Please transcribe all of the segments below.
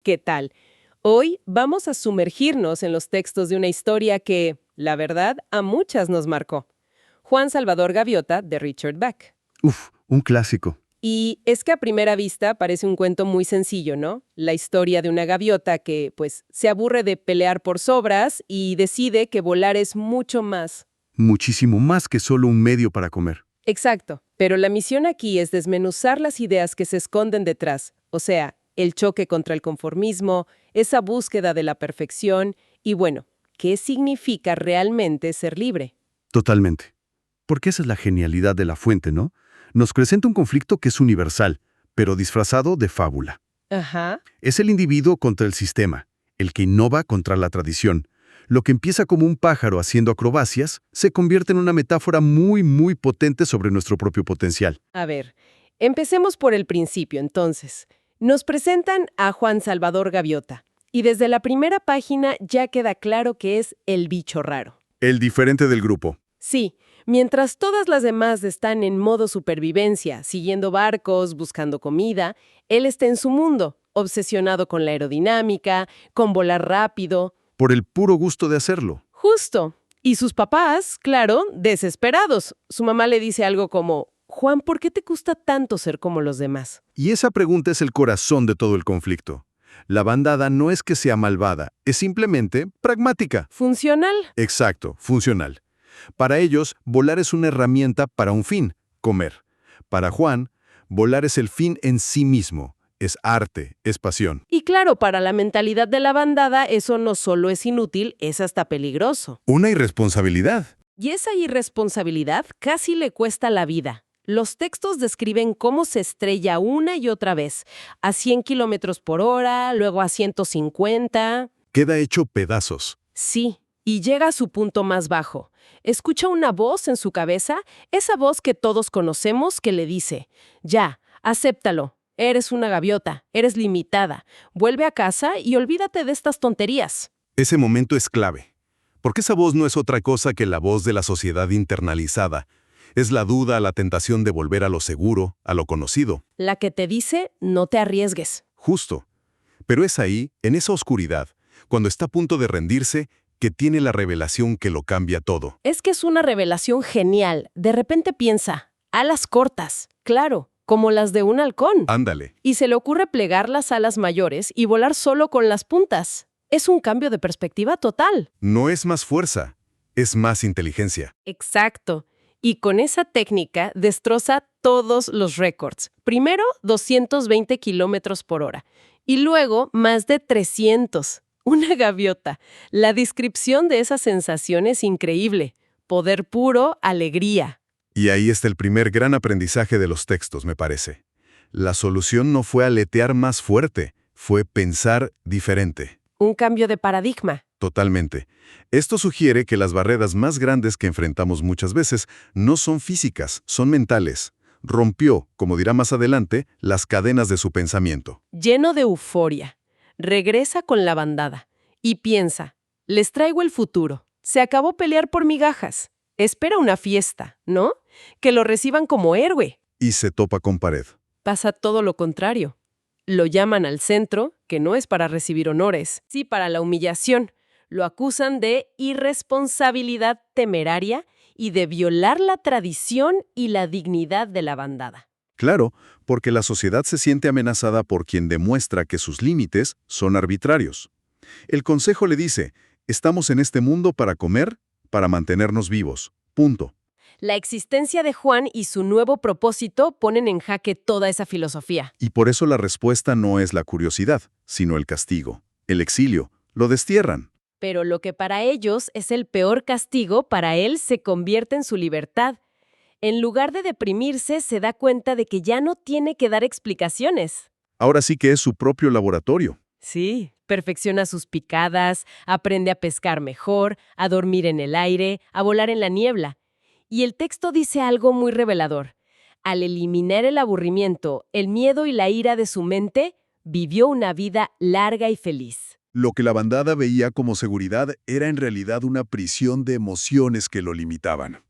¿Qué tal? Hoy vamos a sumergirnos en los textos de una historia que, la verdad, a muchas nos marcó. Juan Salvador Gaviota, de Richard Bach. Uf, un clásico. Y es que a primera vista parece un cuento muy sencillo, ¿no? La historia de una gaviota que, pues, se aburre de pelear por sobras y decide que volar es mucho más. Muchísimo más que solo un medio para comer. Exacto, pero la misión aquí es desmenuzar las ideas que se esconden detrás, o sea, el choque contra el conformismo, esa búsqueda de la perfección y bueno, ¿qué significa realmente ser libre? Totalmente. Porque esa es la genialidad de La Fuente, ¿no? Nos presenta un conflicto que es universal, pero disfrazado de fábula. Ajá. Es el individuo contra el sistema, el que innova contra la tradición. Lo que empieza como un pájaro haciendo acrobacias se convierte en una metáfora muy potente sobre nuestro propio potencial. A ver, empecemos por el principio entonces. Nos presentan a Juan Salvador Gaviota y desde la primera página ya queda claro que es el bicho raro. El diferente del grupo. Sí, mientras todas las demás están en modo supervivencia, siguiendo barcos, buscando comida, él está en su mundo, obsesionado con la aerodinámica, con volar rápido. Por el puro gusto de hacerlo. Justo. Y sus papás, claro, desesperados. Su mamá le dice algo como, Juan, ¿por qué te gusta tanto ser como los demás? Y esa pregunta es el corazón de todo el conflicto. La bandada no es que sea malvada, es simplemente pragmática. ¿Funcional? Exacto, funcional. Para ellos, volar es una herramienta para un fin, comer. Para Juan, volar es el fin en sí mismo, es arte, es pasión. Y claro, para la mentalidad de la bandada, eso no solo es inútil, es hasta peligroso. Una irresponsabilidad. Y esa irresponsabilidad casi le cuesta la vida. Los textos describen cómo se estrella una y otra vez, a 100 kilómetros por hora, luego a 150. Queda hecho pedazos. Sí, y llega a su punto más bajo. Escucha una voz en su cabeza, esa voz que todos conocemos que le dice, ya, acéptalo, eres una gaviota, eres limitada, vuelve a casa y olvídate de estas tonterías. Ese momento es clave. Porque esa voz no es otra cosa que la voz de la sociedad internalizada. Es la duda, la tentación de volver a lo seguro, a lo conocido. La que te dice, no te arriesgues. Justo. Pero es ahí, en esa oscuridad, cuando está a punto de rendirse, que tiene la revelación que lo cambia todo. Es que es una revelación genial. De repente piensa, alas cortas, claro, como las de un halcón. Ándale. Y se le ocurre plegar las alas mayores y volar solo con las puntas. Es un cambio de perspectiva total. No es más fuerza, es más inteligencia. Exacto. Y con esa técnica destroza todos los récords. Primero, 220 kilómetros por hora. Y luego, más de 300. Una gaviota. La descripción de esa sensación es increíble. Poder puro, alegría. Y ahí está el primer gran aprendizaje de los textos, me parece. La solución no fue aletear más fuerte, fue pensar diferente. Un cambio de paradigma. Totalmente. Esto sugiere que las barreras más grandes que enfrentamos muchas veces no son físicas, son mentales. Rompió, como dirá más adelante, las cadenas de su pensamiento. Lleno de euforia. Regresa con la bandada. Y piensa, les traigo el futuro. Se acabó pelear por migajas. Espera una fiesta, ¿no? Que lo reciban como héroe. Y se topa con pared. Pasa todo lo contrario. Lo llaman al centro, que no es para recibir honores, sí para la humillación. Lo acusan de irresponsabilidad temeraria y de violar la tradición y la dignidad de la bandada. Claro, porque la sociedad se siente amenazada por quien demuestra que sus límites son arbitrarios. El consejo le dice, estamos en este mundo para comer, para mantenernos vivos. Punto. La existencia de Juan y su nuevo propósito ponen en jaque toda esa filosofía. Y por eso la respuesta no es la curiosidad, sino el castigo, el exilio. Lo destierran. Pero lo que para ellos es el peor castigo, para él se convierte en su libertad. En lugar de deprimirse, se da cuenta de que ya no tiene que dar explicaciones. Ahora sí que es su propio laboratorio. Sí, perfecciona sus picadas, aprende a pescar mejor, a dormir en el aire, a volar en la niebla. Y el texto dice algo muy revelador. Al eliminar el aburrimiento, el miedo y la ira de su mente, vivió una vida larga y feliz. Lo que la bandada veía como seguridad era en realidad una prisión de emociones que lo limitaban.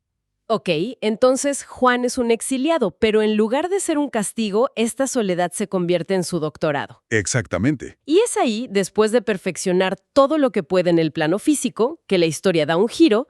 Ok, entonces Juan es un exiliado, pero en lugar de ser un castigo, esta soledad se convierte en su doctorado. Exactamente. Y es ahí, después de perfeccionar todo lo que puede en el plano físico, que la historia da un giro,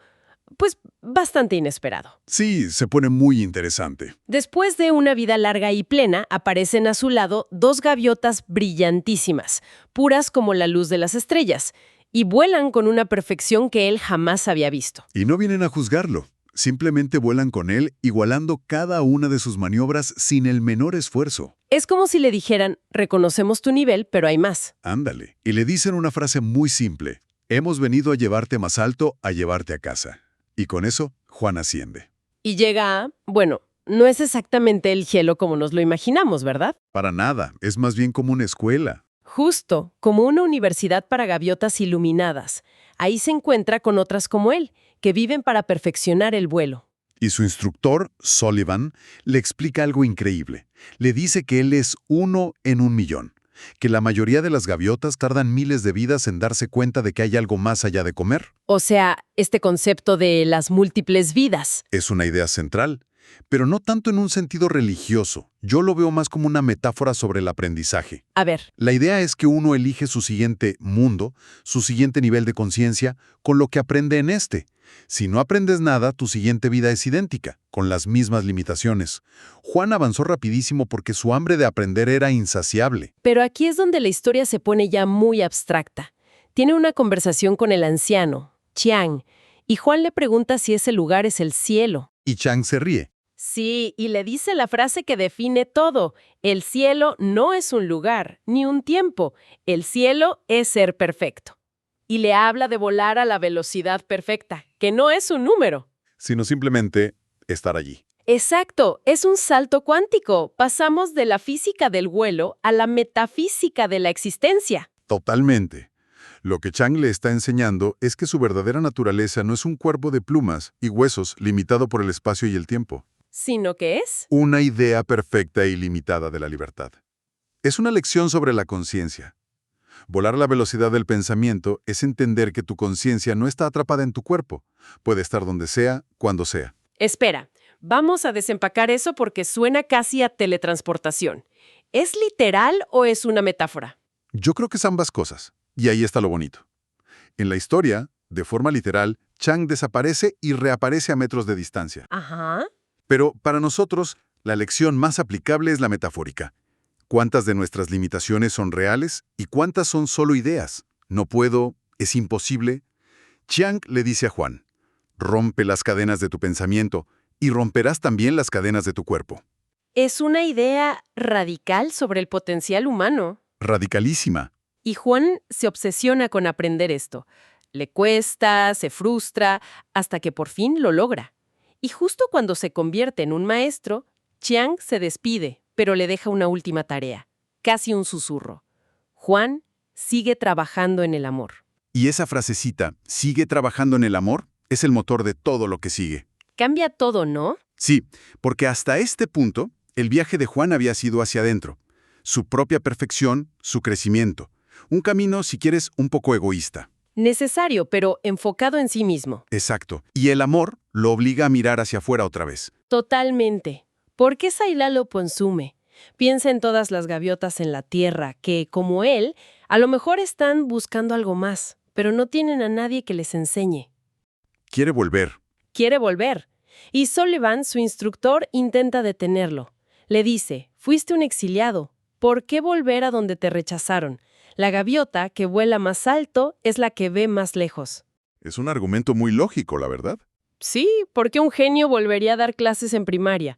pues bastante inesperado. Sí, se pone muy interesante. Después de una vida larga y plena, aparecen a su lado dos gaviotas brillantísimas, puras como la luz de las estrellas, y vuelan con una perfección que él jamás había visto. Y no vienen a juzgarlo. Simplemente vuelan con él, igualando cada una de sus maniobras sin el menor esfuerzo. Es como si le dijeran, reconocemos tu nivel, pero hay más. Ándale. Y le dicen una frase muy simple. Hemos venido a llevarte más alto, a llevarte a casa. Y con eso, Juan asciende. Y llega a, bueno, no es exactamente el cielo como nos lo imaginamos, ¿verdad? Para nada, es más bien como una escuela. Justo, como una universidad para gaviotas iluminadas. Ahí se encuentra con otras como él, que viven para perfeccionar el vuelo. Y su instructor, Sullivan, le explica algo increíble. Le dice que él es 1 en 1.000.000, que la mayoría de las gaviotas tardan miles de vidas en darse cuenta de que hay algo más allá de comer. O sea, este concepto de las múltiples vidas. Es una idea central, pero no tanto en un sentido religioso. Yo lo veo más como una metáfora sobre el aprendizaje. A ver, La idea es que uno elige su siguiente mundo, su siguiente nivel de conciencia, con lo que aprende en este. Si no aprendes nada, tu siguiente vida es idéntica, con las mismas limitaciones. Juan avanzó rapidísimo porque su hambre de aprender era insaciable. pero aquí es donde la historia se pone ya muy abstracta. Tiene una conversación con el anciano, Chiang, y Juan le pregunta si ese lugar es el cielo. Y Chang se ríe. Sí, y le dice la frase que define todo. El cielo no es un lugar, ni un tiempo. El cielo es ser perfecto. Y le habla de volar a la velocidad perfecta, que no es un número. Sino simplemente estar allí. Exacto, es un salto cuántico. Pasamos de la física del vuelo a la metafísica de la existencia. Totalmente. Lo que Chang le está enseñando es que su verdadera naturaleza no es un cuerpo de plumas y huesos limitado por el espacio y el tiempo. ¿Sino que es? Una idea perfecta e ilimitada de la libertad. Es una lección sobre la conciencia. Volar a la velocidad del pensamiento es entender que tu conciencia no está atrapada en tu cuerpo. Puede estar donde sea, cuando sea. Espera, vamos a desempacar eso porque suena casi a teletransportación. ¿Es literal o es una metáfora? Yo creo que es ambas cosas. Y ahí está lo bonito. En la historia, de forma literal, Chang desaparece y reaparece a metros de distancia. Ajá. Pero para nosotros, la lección más aplicable es la metafórica. ¿Cuántas de nuestras limitaciones son reales y cuántas son solo ideas? No puedo, es imposible. Chiang le dice a Juan, rompe las cadenas de tu pensamiento y romperás también las cadenas de tu cuerpo. Es una idea radical sobre el potencial humano. Radicalísima. Y Juan se obsesiona con aprender esto. Le cuesta, se frustra, hasta que por fin lo logra. Y justo cuando se convierte en un maestro, Chiang se despide, pero le deja una última tarea, casi un susurro. Juan sigue trabajando en el amor. Y esa frasecita, sigue trabajando en el amor, es el motor de todo lo que sigue. Cambia todo, ¿no? Sí, porque hasta este punto, el viaje de Juan había sido hacia adentro. Su propia perfección, su crecimiento. Un camino, si quieres, un poco egoísta. Necesario, pero enfocado en sí mismo. Exacto. Y el amor lo obliga a mirar hacia afuera otra vez. Totalmente. ¿Por qué Sailá lo consume? Piensa en todas las gaviotas en la tierra que, como él, a lo mejor están buscando algo más, pero no tienen a nadie que les enseñe. Quiere volver. Quiere volver. Y Sullivan, su instructor, intenta detenerlo. Le dice, fuiste un exiliado. ¿Por qué volver a donde te rechazaron? La gaviota que vuela más alto es la que ve más lejos. Es un argumento muy lógico, la verdad. Sí, porque un genio volvería a dar clases en primaria.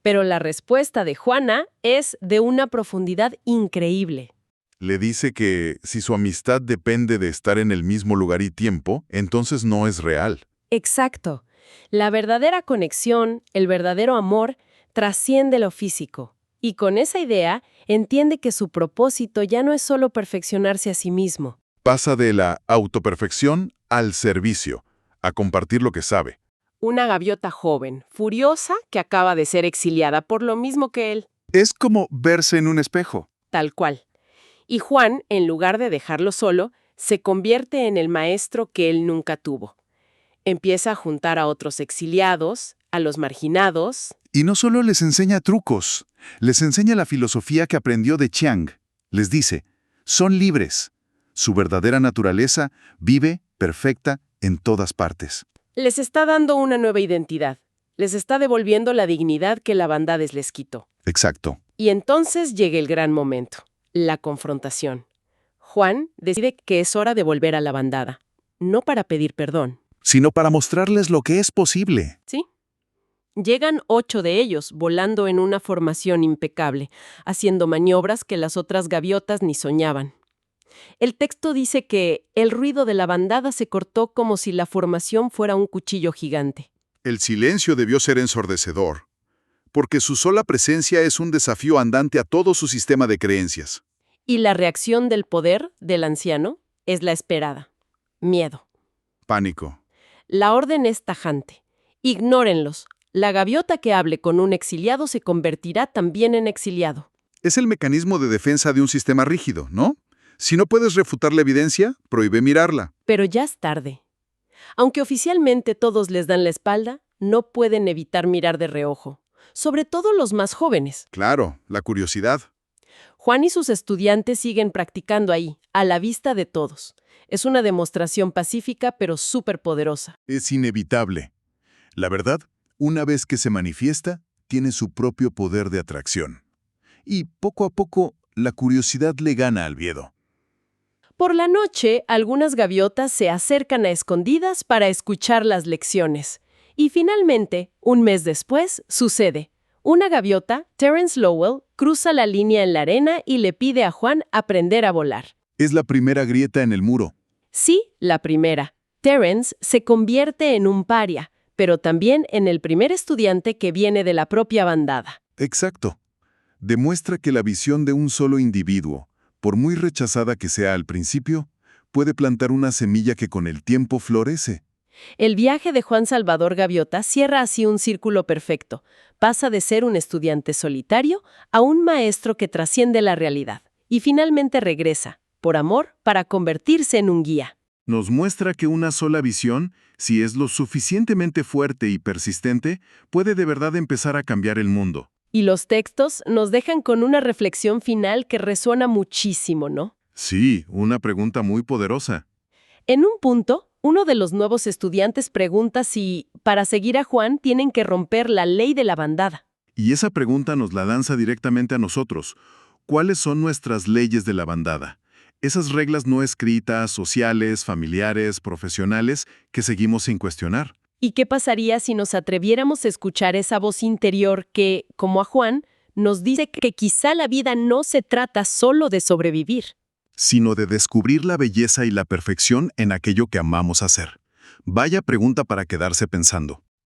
Pero la respuesta de Juana es de una profundidad increíble. Le dice que si su amistad depende de estar en el mismo lugar y tiempo, entonces no es real. Exacto. La verdadera conexión, el verdadero amor, trasciende lo físico. Y con esa idea, entiende que su propósito ya no es solo perfeccionarse a sí mismo. Pasa de la autoperfección al servicio, a compartir lo que sabe. Una gaviota joven, furiosa, que acaba de ser exiliada por lo mismo que él. Es como verse en un espejo. Tal cual. Y Juan, en lugar de dejarlo solo, se convierte en el maestro que él nunca tuvo. Empieza a juntar a otros exiliados, a los marginados. Y no solo les enseña trucos, les enseña la filosofía que aprendió de Chiang. Les dice, son libres. Su verdadera naturaleza vive, perfecta, en todas partes. Les está dando una nueva identidad. Les está devolviendo la dignidad que la bandades les quitó. Exacto. Y entonces llega el gran momento, la confrontación. Juan decide que es hora de volver a la bandada, no para pedir perdón. Sino para mostrarles lo que es posible. ¿Sí? Llegan 8 de ellos, volando en una formación impecable, haciendo maniobras que las otras gaviotas ni soñaban. El texto dice que el ruido de la bandada se cortó como si la formación fuera un cuchillo gigante. El silencio debió ser ensordecedor, porque su sola presencia es un desafío andante a todo su sistema de creencias. Y la reacción del poder del anciano es la esperada. Miedo. Pánico. La orden es tajante. Ignórenlos. La gaviota que hable con un exiliado se convertirá también en exiliado. Es el mecanismo de defensa de un sistema rígido, ¿no? Si no puedes refutar la evidencia, prohíbe mirarla. Pero ya es tarde. Aunque oficialmente todos les dan la espalda, no pueden evitar mirar de reojo. Sobre todo los más jóvenes. Claro, la curiosidad. Juan y sus estudiantes siguen practicando ahí, a la vista de todos. Es una demostración pacífica pero súper poderosa. Es inevitable. La verdad, una vez que se manifiesta, tiene su propio poder de atracción. Y poco a poco, la curiosidad le gana al miedo. Por la noche, algunas gaviotas se acercan a escondidas para escuchar las lecciones. Y finalmente, un mes después, sucede. Una gaviota, Terence Lowell, cruza la línea en la arena y le pide a Juan aprender a volar. Es la primera grieta en el muro. Sí, la primera. Terence se convierte en un paria, pero también en el primer estudiante que viene de la propia bandada. Exacto. Demuestra que la visión de un solo individuo, por muy rechazada que sea al principio, puede plantar una semilla que con el tiempo florece. El viaje de Juan Salvador Gaviota cierra así un círculo perfecto. Pasa de ser un estudiante solitario a un maestro que trasciende la realidad. Y finalmente regresa, por amor, para convertirse en un guía. Nos muestra que una sola visión, si es lo suficientemente fuerte y persistente, puede de verdad empezar a cambiar el mundo. Y los textos nos dejan con una reflexión final que resuena muchísimo, ¿no? Sí, una pregunta muy poderosa. En un punto, uno de los nuevos estudiantes pregunta si, para seguir a Juan, tienen que romper la ley de la bandada. Y esa pregunta nos la lanza directamente a nosotros. ¿Cuáles son nuestras leyes de la bandada? Esas reglas no escritas, sociales, familiares, profesionales, que seguimos sin cuestionar. ¿Y qué pasaría si nos atreviéramos a escuchar esa voz interior que, como a Juan, nos dice que quizá la vida no se trata solo de sobrevivir? Sino de descubrir la belleza y la perfección en aquello que amamos hacer. Vaya pregunta para quedarse pensando.